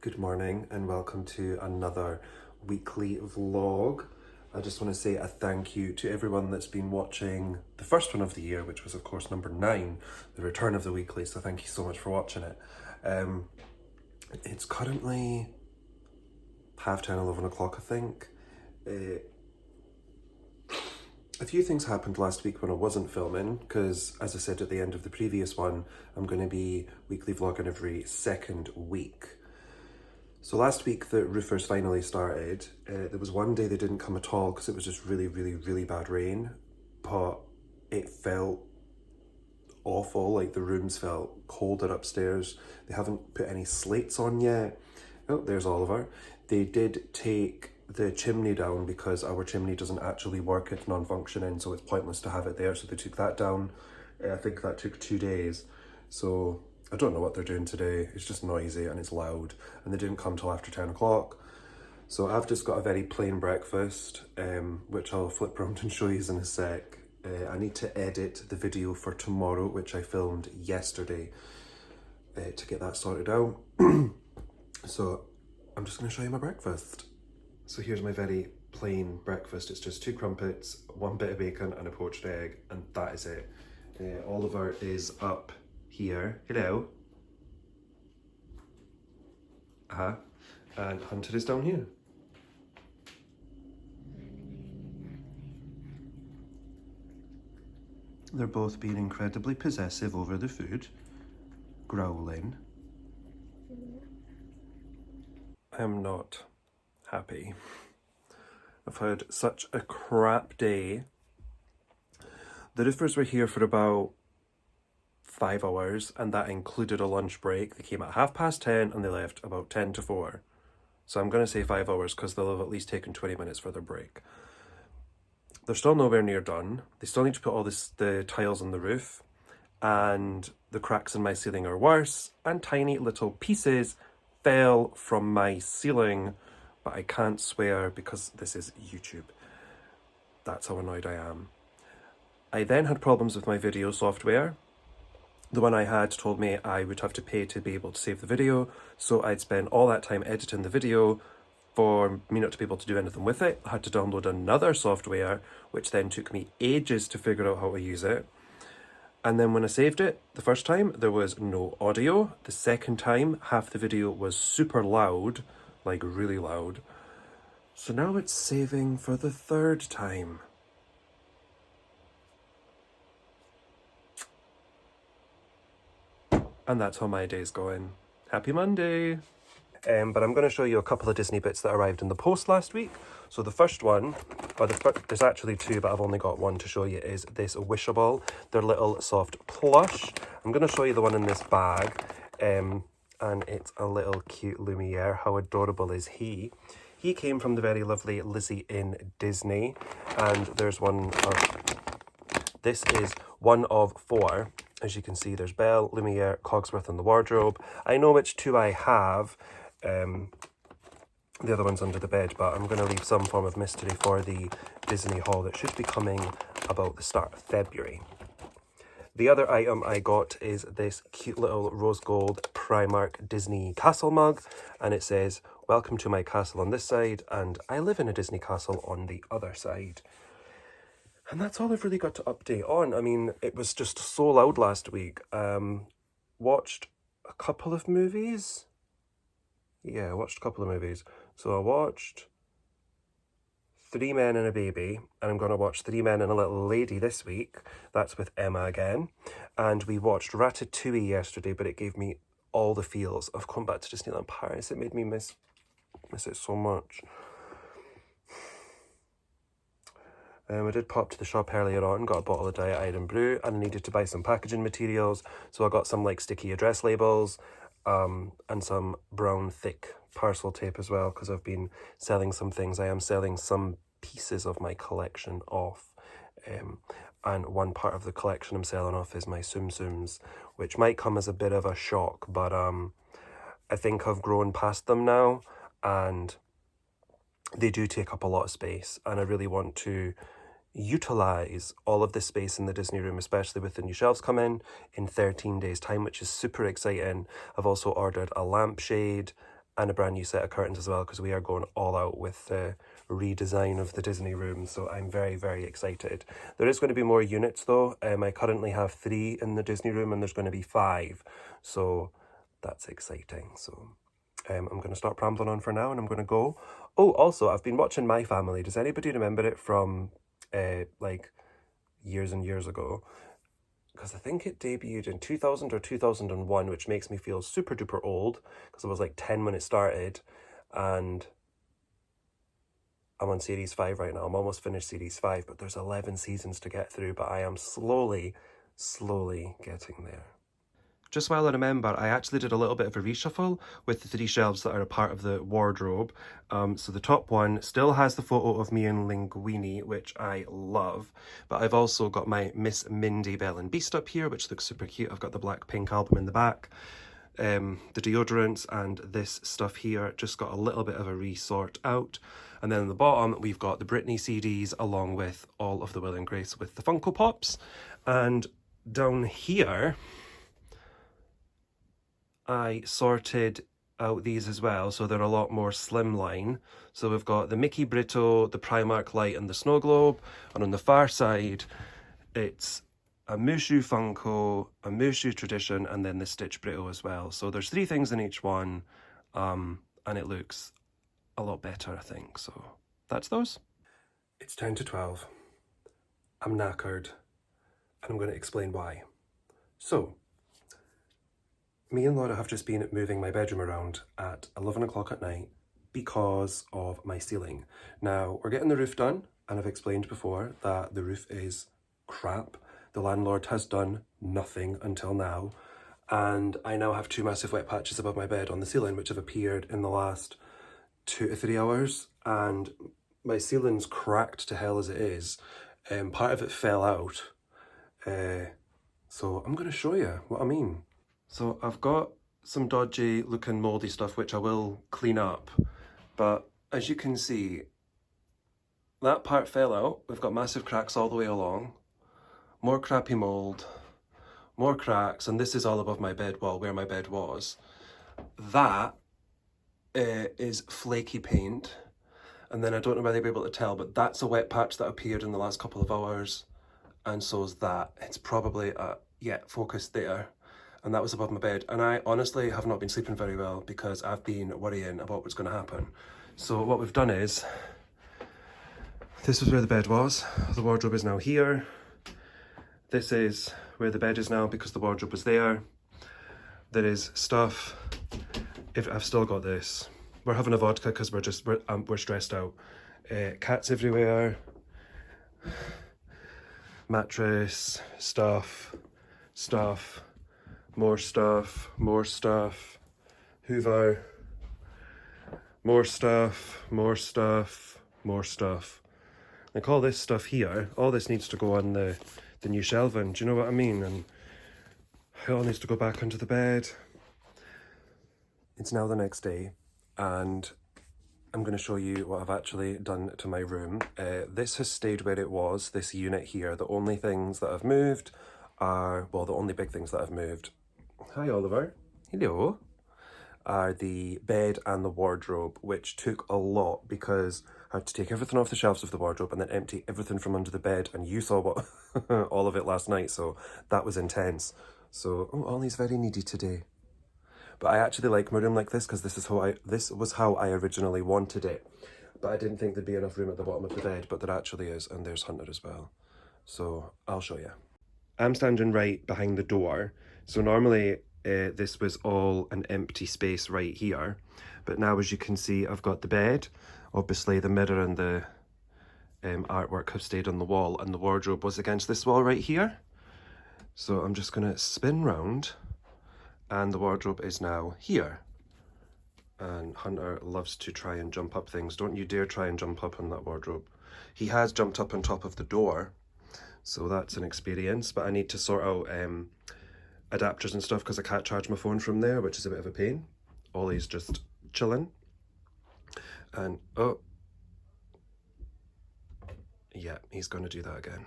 Good morning and welcome to another weekly vlog. I just want to say a thank you to everyone that's been watching the first one of the year, which was of course number 9, the return of the weekly, so thank you so much for watching it. It's currently 10:30, 11 o'clock I think. A few things happened last week when I wasn't filming, because as I said at the end of the previous one, I'm going to be weekly vlogging every second week. So last week the roofers finally started. There was one day they didn't come at all because it was just really bad rain, but it felt awful. Like the rooms felt colder upstairs. They haven't put any slates on yet. Oh, there's Oliver. They did take the chimney down because our chimney doesn't actually work, it's non-functioning, so it's pointless to have it there, so they took that down. I think that took 2 days. So I don't know what they're doing today. It's just noisy and it's loud, and they didn't come till after 10 o'clock. So I've just got a very plain breakfast, which I'll flip around and show you in a sec. I need to edit the video for tomorrow, which I filmed yesterday, to get that sorted out. So I'm just going to show you my breakfast. So here's my very plain breakfast. It's just 2 crumpets, 1 bit of bacon and a poached egg, and that is it. Oliver is up here. Hello. And Hunter is down here. They're both being incredibly possessive over the food, growling. I'm not happy. I've had such a crap day. The roofers were here for about 5 hours, and that included a lunch break. They came at 10:30 and they left about 10 to 4. So I'm going to say 5 hours because they'll have at least taken 20 minutes for their break. They're still nowhere near done. They still need to put all the tiles on the roof, and the cracks in my ceiling are worse, and tiny little pieces fell from my ceiling, but I can't swear because this is YouTube. That's how annoyed I am. I then had problems with my video software. The one I had told me I would have to pay to be able to save the video, so I'd spend all that time editing the video for me not to be able to do anything with it. I had to download another software, which then took me ages to figure out how to use it. And then when I saved it, the first time, there was no audio. The second time, half the video was super loud, like really loud. So now it's saving for the third time. And that's how my day's going. Happy Monday! But I'm going to show you a couple of Disney bits that arrived in the post last week. So the first one, there's actually 2, but I've only got 1 to show you, is this Wishable. They're little soft plush. I'm going to show you the one in this bag, and it's a little cute Lumiere. How adorable is he? He came from the very lovely Lizzie in Disney, and there's one of... This is one of 4. As you can see, there's Belle, Lumiere, Cogsworth, and the wardrobe. I know which 2 I have. The other one's under the bed, but I'm going to leave some form of mystery for the Disney haul that should be coming about the start of February. The other item I got is this cute little rose gold Primark Disney castle mug, and it says, "Welcome to my castle" on this side, and "I live in a Disney castle" on the other side. And that's all I've really got to update on. I mean, it was just so loud last week. Watched a couple of movies. Yeah, I watched a couple of movies. So I watched 3 Men and a Baby, and I'm going to watch 3 Men and a Little Lady this week. That's with Emma again. And we watched Ratatouille yesterday, but it gave me all the feels of going back to Disneyland Paris. It made me miss it so much. I did pop to the shop earlier on, got a bottle of Diet Iron Brew, and I needed to buy some packaging materials. So I got some like sticky address labels, and some brown thick parcel tape as well, because I've been selling some things. I am selling some pieces of my collection off, and one part of the collection I'm selling off is my Tsum Tsums, which might come as a bit of a shock, but I think I've grown past them now, and they do take up a lot of space, and I really want to utilize all of the space in the Disney room, especially with the new shelves coming in 13 days time, which is super exciting. I've also ordered a lampshade and a brand new set of curtains as well, because we are going all out with the redesign of the Disney room, so I'm very, very excited. There is going to be more units though. I currently have 3 in the Disney room and there's going to be 5, so that's exciting. So I'm going to stop rambling on for now and I'm going to go. Oh, also, I've been watching My Family. Does anybody remember it from like years and years ago? Because I think it debuted in 2000 or 2001, which makes me feel super duper old, because I was like 10 when it started, and I'm on series 5 right now. I'm almost finished series 5, but there's 11 seasons to get through, but I am slowly getting there. Just while I remember, I actually did a little bit of a reshuffle with the 3 shelves that are a part of the wardrobe. So the top one still has the photo of me and Linguini, which I love. But I've also got my Miss Mindy Belle and Beast up here, which looks super cute. I've got the Blackpink album in the back. The deodorants and this stuff here just got a little bit of a resort out. And then on the bottom, we've got the Britney CDs along with all of the Will and Grace with the Funko Pops. And down here, I sorted out these as well, so they're a lot more slimline. So we've got the Mickey Brito, the Primark Light and the Snow Globe, and on the far side it's a Mushu Funko, a Mushu Tradition, and then the Stitch Brito as well. So there's 3 things in each one, and it looks a lot better, I think. So that's those. It's 10 to 12. I'm knackered, and I'm going to explain why. So, me and Laura have just been moving my bedroom around at 11 o'clock at night because of my ceiling. Now, we're getting the roof done, and I've explained before that the roof is crap. The landlord has done nothing until now, and I now have 2 massive wet patches above my bed on the ceiling, which have appeared in the last 2 to 3 hours, and my ceiling's cracked to hell as it is. Part of it fell out, so I'm going to show you what I mean. So I've got some dodgy looking mouldy stuff which I will clean up, but as you can see, that part fell out. We've got massive cracks all the way along, more crappy mould, more cracks, and this is all above my bed wall where my bed was. That is flaky paint, and then I don't know whether you'll be able to tell, but that's a wet patch that appeared in the last couple of hours, and so is that. It's probably, focused there. And that was above my bed. And I honestly have not been sleeping very well because I've been worrying about what's going to happen. So what we've done is, this was where the bed was. The wardrobe is now here. This is where the bed is now because the wardrobe was there. There is stuff. If I've still got this. We're having a vodka because we're stressed out. Cats everywhere. Mattress, stuff. More stuff, Hoover, more stuff. Like all this stuff here, all this needs to go on the new shelving, do you know what I mean? And it all needs to go back onto the bed. It's now the next day, and I'm going to show you what I've actually done to my room. This has stayed where it was, this unit here. The only things that I've moved are, well, the only big things that I've moved, hi Oliver, hello, are the bed and the wardrobe, which took a lot because I had to take everything off the shelves of the wardrobe and then empty everything from under the bed, and you saw what all of it last night, so that was intense. So, oh, Ollie's very needy today. But I actually like my room like this because this was how I originally wanted it. But I didn't think there'd be enough room at the bottom of the bed, but there actually is, and there's Hunter as well. So I'll show you. I'm standing right behind the door. So normally this was all an empty space right here. But now, as you can see, I've got the bed. Obviously the mirror and the artwork have stayed on the wall, and the wardrobe was against this wall right here. So I'm just gonna spin round, and the wardrobe is now here. And Hunter loves to try and jump up things. Don't you dare try and jump up on that wardrobe. He has jumped up on top of the door, so that's an experience, but I need to sort out adapters and stuff because I can't charge my phone from there, which is a bit of a pain. Ollie's just chilling. And, oh, yeah, he's going to do that again.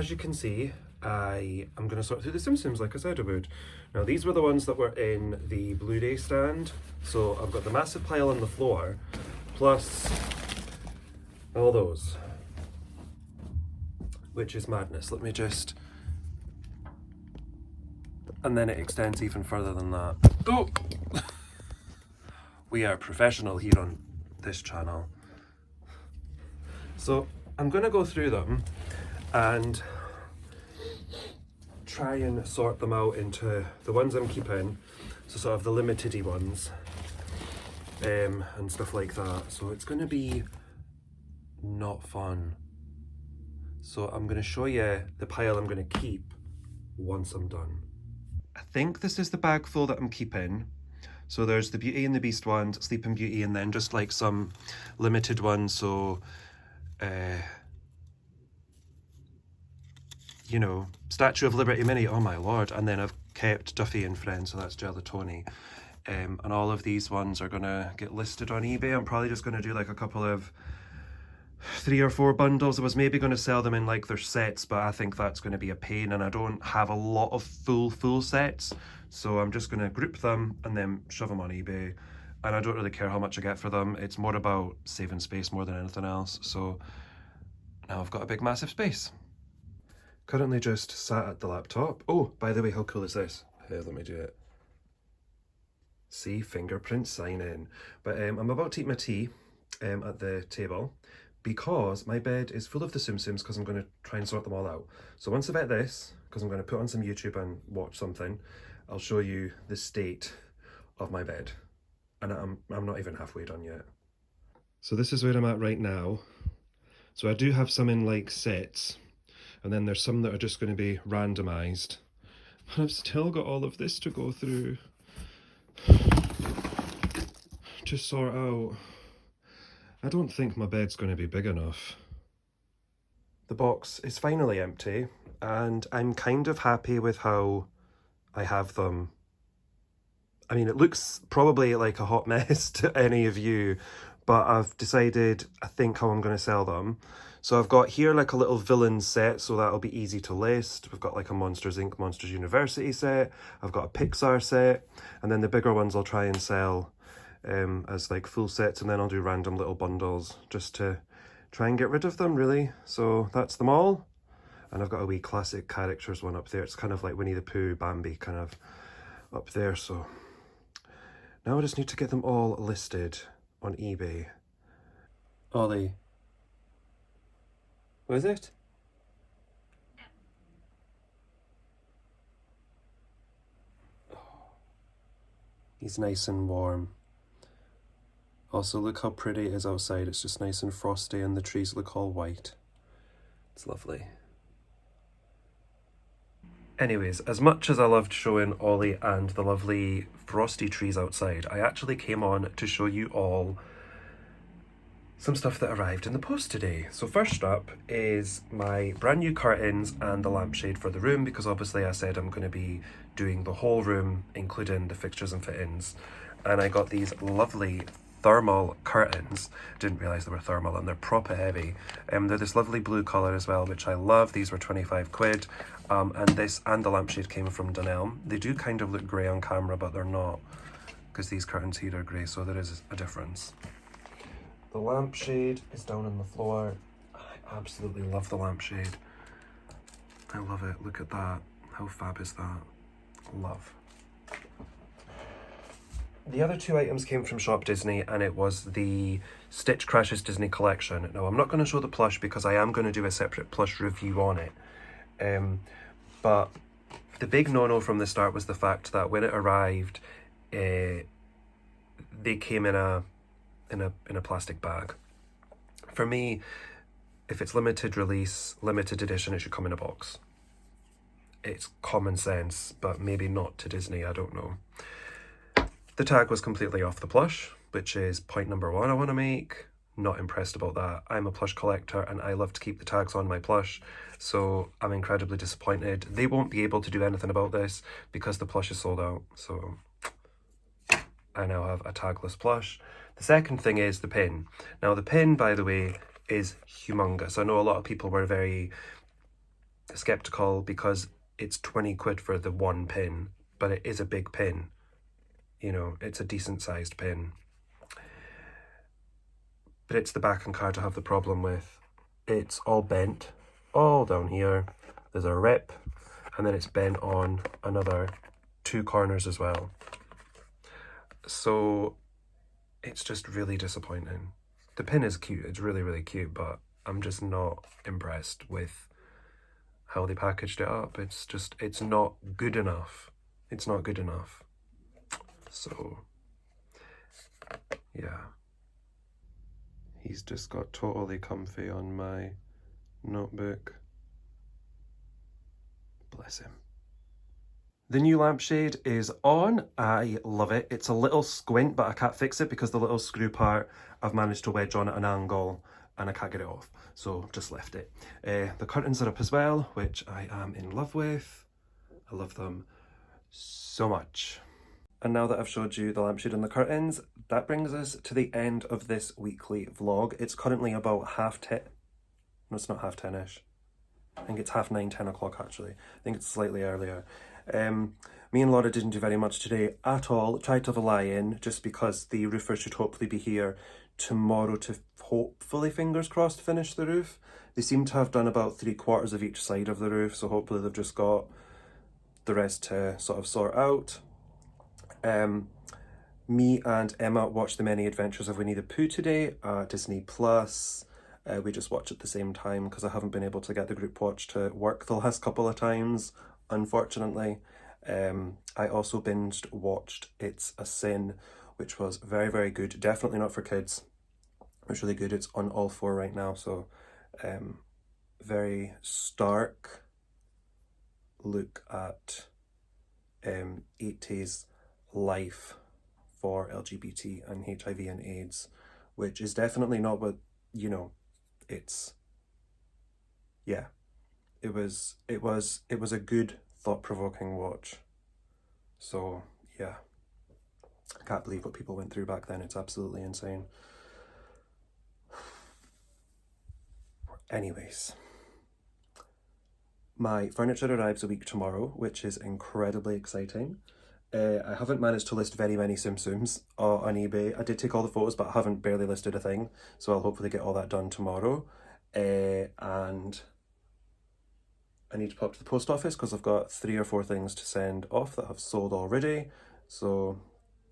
as you can see, I am going to sort through the Simpsons like I said I would. Now these were the ones that were in the Blu-ray stand. So I've got the massive pile on the floor, plus all those, which is madness. Let me just... And then it extends even further than that. Oh! We are professional here on this channel. So I'm going to go through them and try and sort them out into the ones I'm keeping, so sort of the limited-y ones, and stuff like that. So it's going to be not fun. So I'm going to show you the pile I'm going to keep once I'm done. I think this is the bag full that I'm keeping. So there's the Beauty and the Beast ones, Sleeping Beauty, and then just like some limited ones. So, you know, Statue of Liberty Mini, oh my lord. And then I've kept Duffy and Friends, so that's Gelatoni. And all of these ones are gonna get listed on eBay. I'm probably just gonna do like a couple of 3 or 4 bundles. I was maybe going to sell them in like their sets, but I think that's going to be a pain, and I don't have a lot of full sets, so I'm just going to group them and then shove them on eBay. And I don't really care how much I get for them. It's more about saving space more than anything else. So now I've got a big massive space. Currently just sat at the laptop. Oh, by the way, how cool is this? Here, let me do it. See, fingerprint sign in. But I'm about to eat my tea at the table, because my bed is full of the Simpsons, because I'm going to try and sort them all out. So once I've ate this, because I'm going to put on some YouTube and watch something, I'll show you the state of my bed. And I'm not even halfway done yet. So this is where I'm at right now. So I do have some in like sets, and then there's some that are just going to be randomized. But I've still got all of this to go through to sort out. I don't think my bed's going to be big enough. The box is finally empty, and I'm kind of happy with how I have them. I mean, it looks probably like a hot mess to any of you, but I've decided, I think, how I'm going to sell them. So I've got here like a little villain set, so that'll be easy to list. We've got like a Monsters Inc. Monsters University set. I've got a Pixar set, and then the bigger ones I'll try and sell as like full sets, and then I'll do random little bundles just to try and get rid of them, really. So that's them all. And I've got a wee classic characters one up there. It's kind of like Winnie the Pooh, Bambi kind of up there. So now I just need to get them all listed on eBay. Ollie, what is it? He's nice and warm. Also, look how pretty it is outside. It's just nice and frosty, and the trees look all white. It's lovely. Anyways, as much as I loved showing Ollie and the lovely frosty trees outside, I actually came on to show you all some stuff that arrived in the post today. So first up is my brand new curtains and the lampshade for the room, because obviously I said I'm going to be doing the whole room, including the fixtures and fittings. And I got these lovely thermal curtains. Didn't realise they were thermal, and they're proper heavy. They're this lovely blue colour as well, which I love. These were 25 quid. And this and the lampshade came from Dunelm. They do kind of look grey on camera, but they're not, because these curtains here are grey, so there is a difference. The lampshade is down on the floor. I absolutely love the lampshade. I love it. Look at that. How fab is that? Love. The other 2 items came from Shop Disney, and it was the Stitch Crashes Disney Collection. Now, I'm not going to show the plush because I am going to do a separate plush review on it. But the big no-no from the start was the fact that when it arrived, they came in a plastic bag. For me, if it's limited release, limited edition, it should come in a box. It's common sense, but maybe not to Disney, I don't know. The tag was completely off the plush, which is point number 1 I want to make. Not impressed about that. I'm a plush collector and I love to keep the tags on my plush, so I'm incredibly disappointed. They won't be able to do anything about this because the plush is sold out, so I now have a tagless plush. The second thing is the pin. Now the pin, by the way, is humongous. I know a lot of people were very skeptical because it's 20 quid for the one pin, but it is a big pin. You know, it's a decent sized pin. But it's the backing card I have the problem with. It's all bent, all down here. There's a rip, and then it's bent on another 2 corners as well. So it's just really disappointing. The pin is cute, it's really, really cute, but I'm just not impressed with how they packaged it up. It's not good enough. It's not good enough. So, yeah. He's just got totally comfy on my notebook. Bless him. The new lampshade is on. I love it. It's a little squint, but I can't fix it because the little screw part I've managed to wedge on at an angle and I can't get it off. So just left it. The curtains are up as well, which I am in love with. I love them so much. And now that I've showed you the lampshade and the curtains, that brings us to the end of this weekly vlog. It's currently about 10:30. No, it's not 10:30-ish. I think it's 9:30, 10 o'clock actually. I think it's slightly earlier. Me and Laura didn't do very much today at all. Tried to have a lie-in just because the roofer should hopefully be here tomorrow to hopefully, fingers crossed, finish the roof. They seem to have done about 3/4 of each side of the roof, so hopefully they've just got the rest to sort of sort out. Me and Emma watched The Many Adventures of Winnie the Pooh today at Disney Plus. We just watched at the same time because I haven't been able to get the group watch to work the last couple of times, unfortunately. I also watched It's a Sin, which was very, very good. Definitely not for kids. It's really good. It's on all 4 right now, so very stark look at 80s life for LGBT and HIV and AIDS, which is definitely not what, you know, it's, yeah, it was a good, thought-provoking watch. So yeah, I can't believe what people went through back then. It's absolutely insane. Anyways, my furniture arrives a week tomorrow, which is incredibly exciting. I haven't managed to list very many Tsum Tsums on eBay. I did take all the photos, but I haven't barely listed a thing. So I'll hopefully get all that done tomorrow. And I need to pop to the post office because I've got 3 or 4 things to send off that I've sold already. So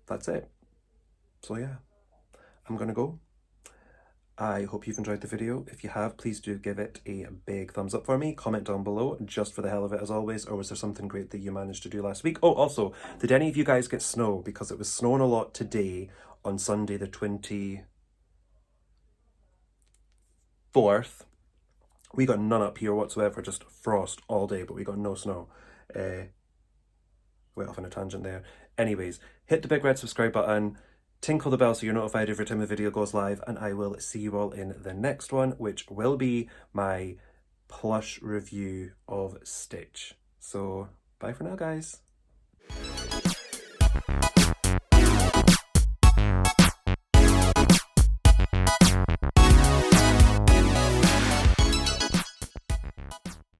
that's it. So yeah, I'm gonna go. I hope you've enjoyed the video. If you have, please do give it a big thumbs up for me. Comment down below, just for the hell of it as always, or was there something great that you managed to do last week? Oh, also, did any of you guys get snow? Because it was snowing a lot today on Sunday the 24th. We got none up here whatsoever, just frost all day, but we got no snow. Went off on a tangent there. Anyways, hit the big red subscribe button. Tinkle the bell so you're notified every time a video goes live, and I will see you all in the next one, which will be my plush review of Stitch. So, bye for now, guys.